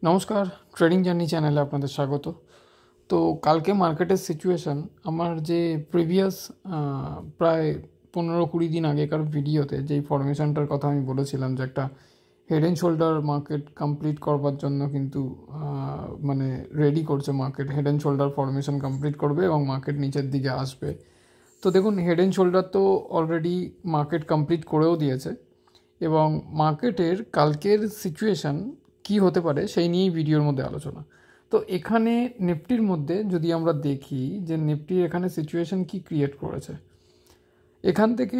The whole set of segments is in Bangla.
নমস্কার, ট্রেডিং জার্নি চ্যানেলে আপনাদের স্বাগত। তো কালকে মার্কেটের সিচুয়েশান আমার যে প্রিভিয়াস প্রায় 15-20 দিন আগেকার ভিডিওতে যেই ফরমেশনটার কথা আমি বলেছিলাম যে একটা head and shoulder market complete করবার জন্য কিন্তু মানে রেডি করছে, market head and shoulder formation complete করবে এবং মার্কেট নিচের দিকে আসবে। তো দেখুন, হেড অ্যান্ড শোল্ডার তো অলরেডি মার্কেট কমপ্লিট করেও দিয়েছে এবং মার্কেটের কালকের সিচুয়েশান কি হতে পারে সেই নিয়েই ভিডিওর মধ্যে আলোচনা। তো এখানে নিফটির মধ্যে যদি আমরা দেখি যে নিফটি এখানে সিচুয়েশান কি ক্রিয়েট করেছে, এখান থেকে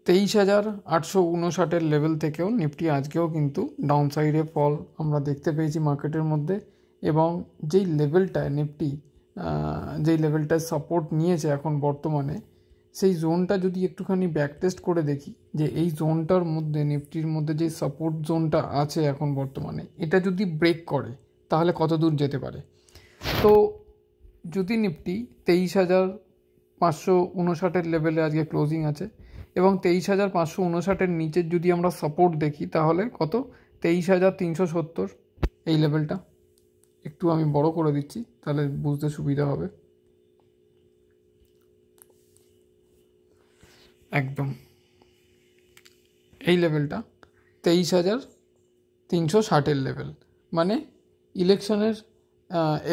23,859 লেভেল থেকেও নিফটি আজকেও কিন্তু ডাউন সাইডে ফল আমরা দেখতে পেয়েছি মার্কেটের মধ্যে। এবং যেই লেভেলটায় নিফটি যেই লেভেলটায় সাপোর্ট নিয়েছে এখন বর্তমানে, সেই জোনটা যদি একটুখানি ব্যাক টেস্ট করে দেখি যে এই জোনটার মধ্যে নিফটির মধ্যে যে সাপোর্ট জোনটা আছে এখন বর্তমানে, এটা যদি ব্রেক করে তাহলে কত দূর যেতে পারে। তো যদি নিফটি 23,559 লেভেলে আজকে ক্লোজিং আছে এবং 23,559 নিচের যদি আমরা সাপোর্ট দেখি তাহলে কত, 23,370 এই লেভেলটা। একটু আমি বড় করে দিচ্ছি তাহলে বুঝতে সুবিধা হবে। একদম এই লেভেলটা 23,360 লেভেল, মানে ইলেকশনের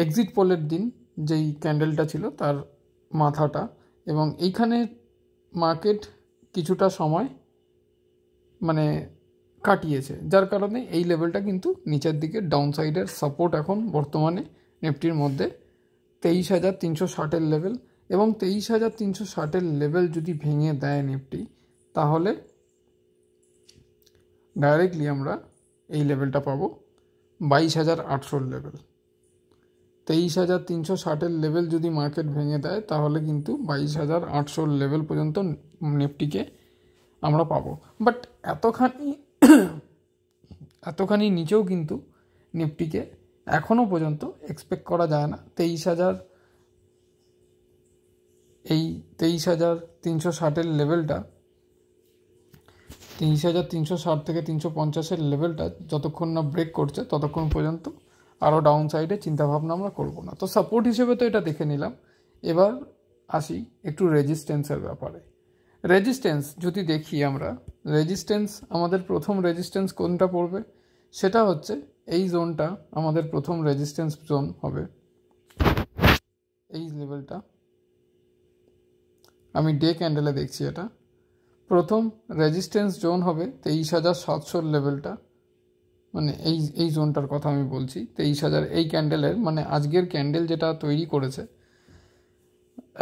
এক্সিট পোলের দিন যেই ক্যান্ডেলটা ছিল তার মাথাটা। এবং এইখানে মার্কেট কিছুটা সময় মানে কাটিয়েছে, যার কারণে এই লেভেলটা কিন্তু নিচের দিকে ডাউন সাইডের সাপোর্ট এখন বর্তমানে নিফটির মধ্যে 23,360 লেভেল। এবং 23,360 লেভেল যদি ভেঙে দেয় নিফটি, তাহলে ডাইরেক্টলি আমরা এই লেভেলটা পাবো 22,800 লেভেল। 23,360 লেভেল যদি মার্কেট ভেঙে দেয় তাহলে কিন্তু 22,800 লেভেল পর্যন্ত নিফটিকে আমরা পাবো। বাট এতখানি নিচেও কিন্তু নিফটিকে এখনও পর্যন্ত এক্সপেক্ট করা যায় না। 23,360 লেভেলটা, 2360 থেকে 350 লেভেলটা যতক্ষণ না ব্রেক করছে ততক্ষণ পর্যন্ত আরও ডাউন সাইডে চিন্তাভাবনা আমরা করব না। তো সাপোর্ট হিসেবে তো এটা দেখে নিলাম। এবার আসি একটু রেজিস্ট্যান্সের ব্যাপারে। রেজিস্ট্যান্স যদি দেখি আমরা, রেজিস্ট্যান্স আমাদের প্রথম রেজিস্ট্যান্স কোনটা পড়বে, সেটা হচ্ছে এই জোনটা আমাদের প্রথম রেজিস্ট্যান্স জোন হবে। এই লেভেলটা আমি ডে ক্যান্ডেলে দেখছি, এটা প্রথম রেজিস্ট্যান্স জোন হবে 23,700 লেভেলটা, মানে এই জোনটার কথা আমি বলছি। 23,000 এই ক্যান্ডেলের, মানে আজকের ক্যান্ডেল যেটা তৈরি করেছে,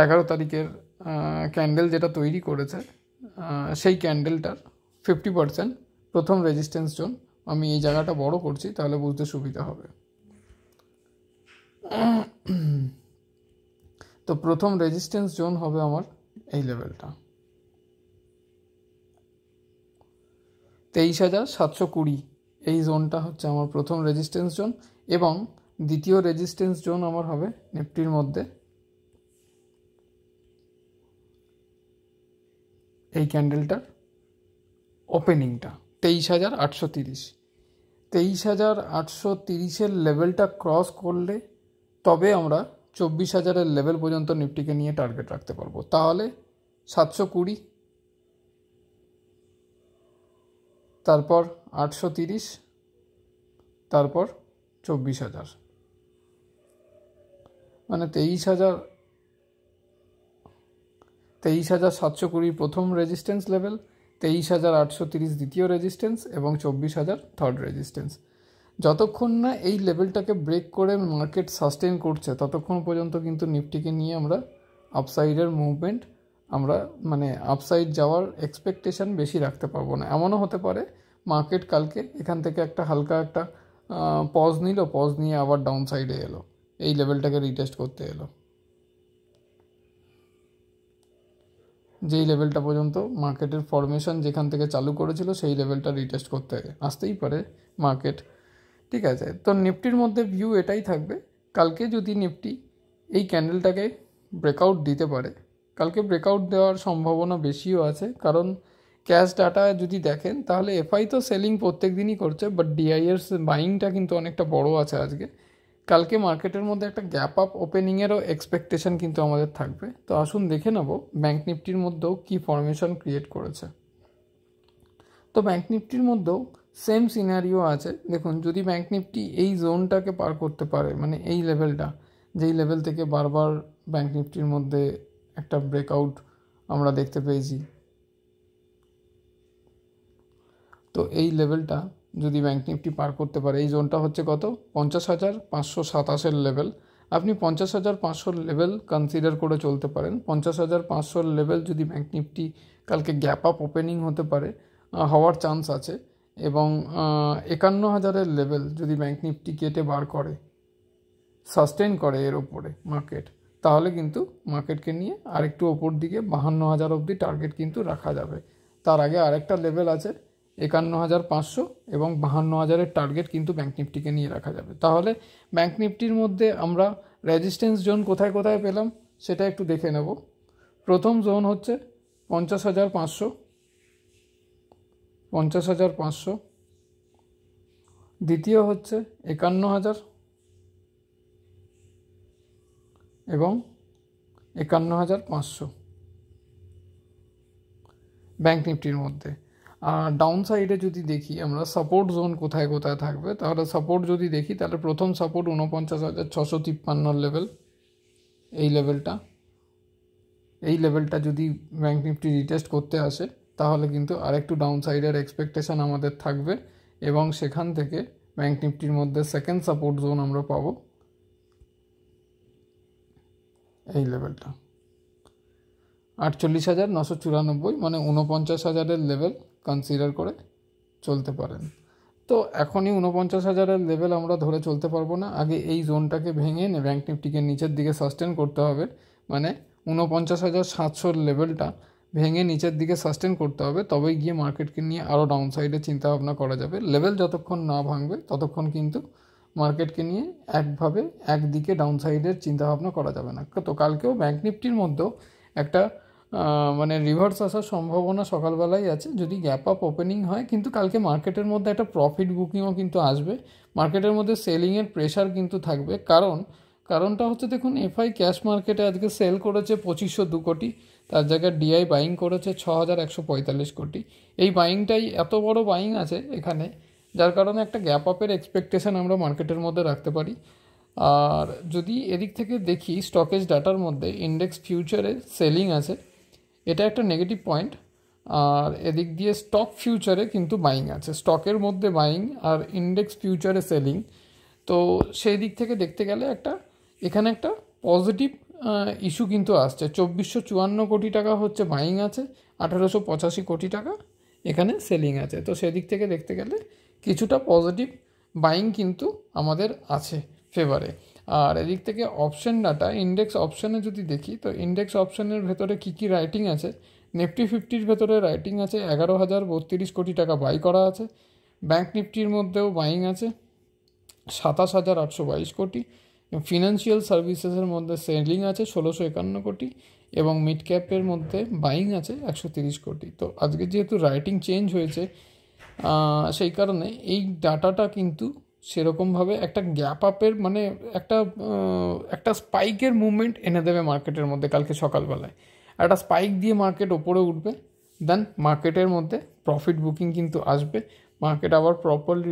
11 তারিখের ক্যান্ডেল যেটা তৈরি করেছে, সেই ক্যান্ডেলটার 50% প্রথম রেজিস্ট্যান্স জোন। আমি এই জায়গাটা বড় করছি তাহলে বুঝতে সুবিধা হবে। তো প্রথম রেজিস্ট্যান্স জোন হবে আমার এই লেভেলটা 23,720। এই জোনটা হচ্ছে আমার প্রথম রেজিস্ট্যান্স জোন। এবং দ্বিতীয় রেজিস্ট্যান্স জোন আমার হবে নিফটির মধ্যে এই ক্যান্ডেলটার ওপেনিংটা 23,830। 23,830 লেভেলটা ক্রস করলে তবে আমরা 24,000 লেভেল পর্যন্ত নিফটিকে নিয়ে টার্গেট রাখতে পারবো। তাহলে 720, তারপর 830, তারপর 24,000, মানে 23,720 প্রথম রেজিস্ট্যান্স লেভেল, 23,830 দ্বিতীয় রেজিস্ট্যান্স এবং 24,000 থার্ড রেজিস্ট্যান্স। যতক্ষণ না এই লেভেলটাকে ব্রেক করে মার্কেট সাস্টেন করছে ততক্ষণ পর্যন্ত কিন্তু নিফটিকে নিয়ে আমরা আপসাইডের মুভমেন্ট, আমরা মানে আপসাইড যাওয়ার এক্সপেকটেশন বেশি রাখতে পারবো না। এমনও হতে পারে মার্কেট কালকে এখান থেকে একটা হালকা একটা পজ নিল, পজ নিয়ে আবার ডাউন সাইডে এলো, এই লেভেলটাকে রিটেস্ট করতে এলো। যেই লেভেলটা পর্যন্ত মার্কেটের ফরমেশন যেখান থেকে চালু করেছিল সেই লেভেলটা রিটেস্ট করতে আসতেই পারে মার্কেট, ঠিক আছে। তো নিফটির মধ্যে ভিউ এটাই থাকবে। কালকে যদি নিফটি এই ক্যান্ডেলটাকে ব্রেকআউট দিতে পারে, কালকে ব্রেকআউট দেওয়ার সম্ভাবনা বেশিও আছে, কারণ ক্যাশ ডাটা যদি দেখেন তাহলে এফআই তো সেলিং প্রত্যেক দিনই করছে, বাট ডিআইয়ের বাইংটা কিন্তু অনেকটা বড় আছে আজকে। কালকে মার্কেটের মধ্যে একটা গ্যাপ আপ ওপেনিংয়েরও এক্সপেকটেশন কিন্তু আমাদের থাকবে। তো আসুন দেখে নেব ব্যাঙ্ক নিফটির মধ্যেও কী ফরমেশন ক্রিয়েট করেছে। তো ব্যাঙ্ক নিফটির মধ্যেও সেম সিনারিও আছে। দেখুন, যদি ব্যাঙ্ক নিফটি এই জোনটাকে পার করতে পারে, মানে এই লেভেলটা, যেই লেভেল থেকে বারবার ব্যাঙ্ক নিফটির মধ্যে একটা ব্রেকআউট আমরা দেখতে পেয়েছি, তো এই লেভেলটা যদি ব্যাঙ্ক নিফটি পার করতে পারে, এই জোনটা হচ্ছে কত, 50,527 লেভেল। আপনি 50,500 লেভেল কনসিডার করে চলতে পারেন। 50,500 লেভেল যদি ব্যাঙ্ক নিফটি কালকে গ্যাপ আপ ওপেনিং হতে পারে, হওয়ার চান্স আছে। এবং 51,000 লেভেল যদি ব্যাঙ্ক নিফটি কেটে বার করে, সাস্টেন করে এর ওপরে মার্কেট, তাহলে কিন্তু মার্কেটকে নিয়ে আরেকটু ওপর দিকে 52,000 অবধি টার্গেট কিন্তু রাখা যাবে। তার আগে আরেকটা লেভেল আছে 51,500 এবং 52,000-এর টার্গেট কিন্তু ব্যাঙ্ক নিফটিকে নিয়ে রাখা যাবে। তাহলে ব্যাঙ্ক নিফটির মধ্যে আমরা রেজিস্ট্যান্স জোন কোথায় কোথায় পেলাম সেটা একটু দেখে নেব। প্রথম জোন হচ্ছে 50,500, 50,500। দ্বিতীয় হচ্ছে 51,000 এবং 51,500 ব্যাঙ্ক নিফটির মধ্যে। আর ডাউন সাইডে যদি দেখি আমরা সাপোর্ট জোন কোথায় কোথায় থাকবে, তাহলে সাপোর্ট যদি দেখি তাহলে প্রথম সাপোর্ট 49,653 লেভেল, এই লেভেলটা যদি ব্যাঙ্ক নিফটি রিটেস্ট করতে আসে তাহলে কিন্তু আরেকটু ডাউন সাইডের এক্সপেকটেশান আমাদের থাকবে। এবং সেখান থেকে ব্যাঙ্ক নিফটির মধ্যে সেকেন্ড সাপোর্ট জোন আমরা পাবো এই লেভেলটা 48,994, মানে 49,000-এর লেভেল কনসিডার করে চলতে পারেন। তো এখনই 49,000-এর লেভেল আমরা ধরে চলতে পারবো না, আগে এই জোনটাকে ভেঙে ব্যাঙ্ক নিফটিকে নিচের দিকে সাস্টেন করতে হবে। মানে 49,700 লেভেলটা ভেঙে নিচের দিকে সাস্টেন করতে হবে, তবেই গিয়ে মার্কেটকে নিয়ে আরও ডাউন সাইডে চিন্তাভাবনা করা যাবে। লেভেল যতক্ষণ না ভাঙবে ততক্ষণ কিন্তু মার্কেটকে নিয়ে একদিকে ডাউন সাইডের চিন্তাভাবনা করা যাবে না। তো কালকেও ব্যাঙ্ক নিফটির মধ্যেও একটা মানে রিভার্স আসার সম্ভাবনা সকালবেলায় আছে যদি গ্যাপ আপ ওপেনিং হয়। কিন্তু কালকে মার্কেটের মধ্যে একটা প্রফিট বুকিংও কিন্তু আসবে, মার্কেটের মধ্যে সেলিংয়ের প্রেশার কিন্তু থাকবে। কারণটা হচ্ছে, দেখুন, এফআই ক্যাশ মার্কেটে আজকে সেল করেছে 2,502 কোটি, তার জায়গায় ডিআই বাইং করেছে 6,145 কোটি। এই বাইংটাই এত বড় বাইং আছে এখানে, যার কারণে একটা গ্যাপ আপের এক্সপেকটেশন আমরা মার্কেটের মধ্যে রাখতে পারি। আর যদি এদিক থেকে দেখি স্টকেজ ডাটার মধ্যে ইন্ডেক্স ফিউচারে সেলিং আছে, এটা একটা নেগেটিভ পয়েন্ট। আর এদিক দিয়ে স্টক ফিউচারে কিন্তু বাইং আছে, স্টকের মধ্যে বাইং আর ইন্ডেক্স ফিউচারে সেলিং। তো সেই দিক থেকে দেখতে গেলে এখানে একটা পজিটিভ ইস্যু কিন্তু আসছে। 2,454 কোটি টাকা হচ্ছে বাইং আছে, 1,885 কোটি টাকা এখানে সেলিং আছে। তো সেদিক থেকে দেখতে গেলে কিছুটা পজিটিভ বাইং কিন্তু আমাদের আছে ফেভারে। আর এদিক থেকে অপশন ডাটা, ইন্ডেক্স অপশানে যদি দেখি, তো ইন্ডেক্স অপশানের ভেতরে কী কী রাইটিং আছে, নিফটি 50-র ভেতরে রাইটিং আছে 11,032 কোটি টাকা বাই করা আছে। ব্যাঙ্ক নিফটির মধ্যেও বাইং আছে 27,822 কোটি। ফিনান্সিয়াল সার্ভিসেসের মধ্যে সেলিং আছে 1,651 কোটি এবং মিড ক্যাপের মধ্যে বাইং আছে 130 কোটি। তো আজকে যেহেতু রাইটিং চেঞ্জ হয়েছে, সেই কারণে এই ডাটাটা কিন্তু সেরকমভাবে একটা গ্যাপ আপের মানে একটা স্পাইকের মুভমেন্ট এনে দেবে মার্কেটের মধ্যে। কালকে সকালবেলায় একটা স্পাইক দিয়ে মার্কেট ওপরে উঠবে, দেন মার্কেটের মধ্যে প্রফিট বুকিং কিন্তু আসবে, মার্কেট আবার প্রপারলি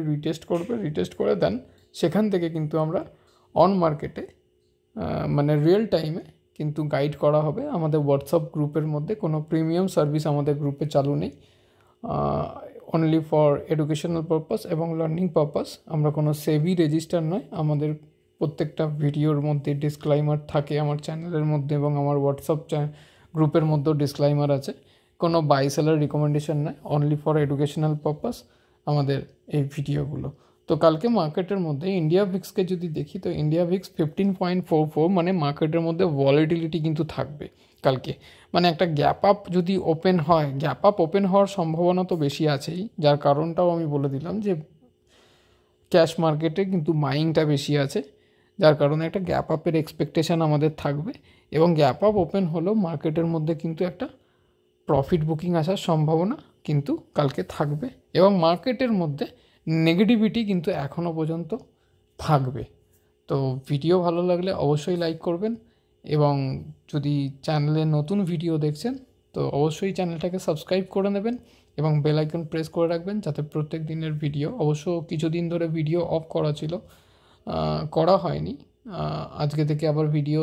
রিটেস্ট করে দেন সেখান থেকে কিন্তু আমরা অন মার্কেটে মানে রিয়েল টাইমে কিন্তু গাইড করা হবে। আমাদের হোয়াটসঅ্যাপ গ্রুপের মধ্যে কোনো প্রিমিয়াম সার্ভিস আমাদের গ্রুপে চালু নেই, অনলি ফর এডুকেশনাল পারপাস এবং লার্নিং পারপাস। আমরা কোনো সেবি রেজিস্টার নয়। আমাদের প্রত্যেকটা ভিডিওর মধ্যে ডিসক্লাইমার থাকে আমার চ্যানেলের মধ্যে এবং আমার হোয়াটসঅ্যাপ গ্রুপের মধ্যেও ডিসক্লাইমার আছে। কোনো বাই সেলার রিকমেন্ডেশন নয়, অনলি ফর এডুকেশনাল পারপাস আমাদের এই ভিডিওগুলো। তো কালকে মার্কেটের মধ্যে ইন্ডিয়া ভিক্সকে যদি দেখি, তো ইন্ডিয়া ভিক্স 15.44, মানে মার্কেটের মধ্যে ভলিটিলিটি কিন্তু থাকবে কালকে। মানে একটা গ্যাপ আপ যদি ওপেন হয়, গ্যাপ আপ ওপেন হওয়ার সম্ভাবনা তো বেশি আছেই, যার কারণটাও আমি বলে দিলাম যে ক্যাশ মার্কেটে কিন্তু বাইংটা বেশি আছে, যার কারণে একটা গ্যাপ আপের এক্সপেকটেশান আমাদের থাকবে। এবং গ্যাপ আপ ওপেন হলেও মার্কেটের মধ্যে কিন্তু একটা প্রফিট বুকিং আসার সম্ভাবনা কিন্তু কালকে থাকবে এবং মার্কেটের মধ্যে নেগেটিভিটি কিন্তু এখনও পর্যন্ত থাকবে। তো ভিডিও ভালো লাগলে অবশ্যই লাইক করবেন এবং যদি চ্যানেলে নতুন ভিডিও দেখছেন তো অবশ্যই চ্যানেলটাকে সাবস্ক্রাইব করে নেবেন এবং বেল আইকন প্রেস করে রাখবেন, যাতে প্রত্যেক দিনের ভিডিও, অবশ্য কিছুদিন ধরে ভিডিও অফ করা ছিল, করা হয়নি, আজকে থেকে আবার ভিডিও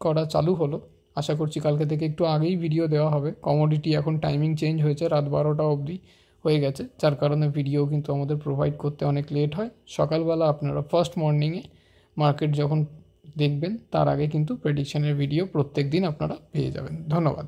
করা চালু হলো। আশা করছি কালকে থেকে একটু আগেই ভিডিও দেওয়া হবে। কমোডিটি এখন টাইমিং চেঞ্জ হয়েছে, রাত 12টা অবধি হয়ে গেছে, যার কারণে ভিডিও কিন্তু আমাদের প্রোভাইড করতে অনেক লেট হয়। সকালবেলা আপনারা ফার্স্ট মর্নিংয়ে মার্কেট যখন দেখবেন তার আগে কিন্তু প্রেডিকশনের ভিডিও প্রত্যেক দিন আপনারা পেয়ে যাবেন। ধন্যবাদ।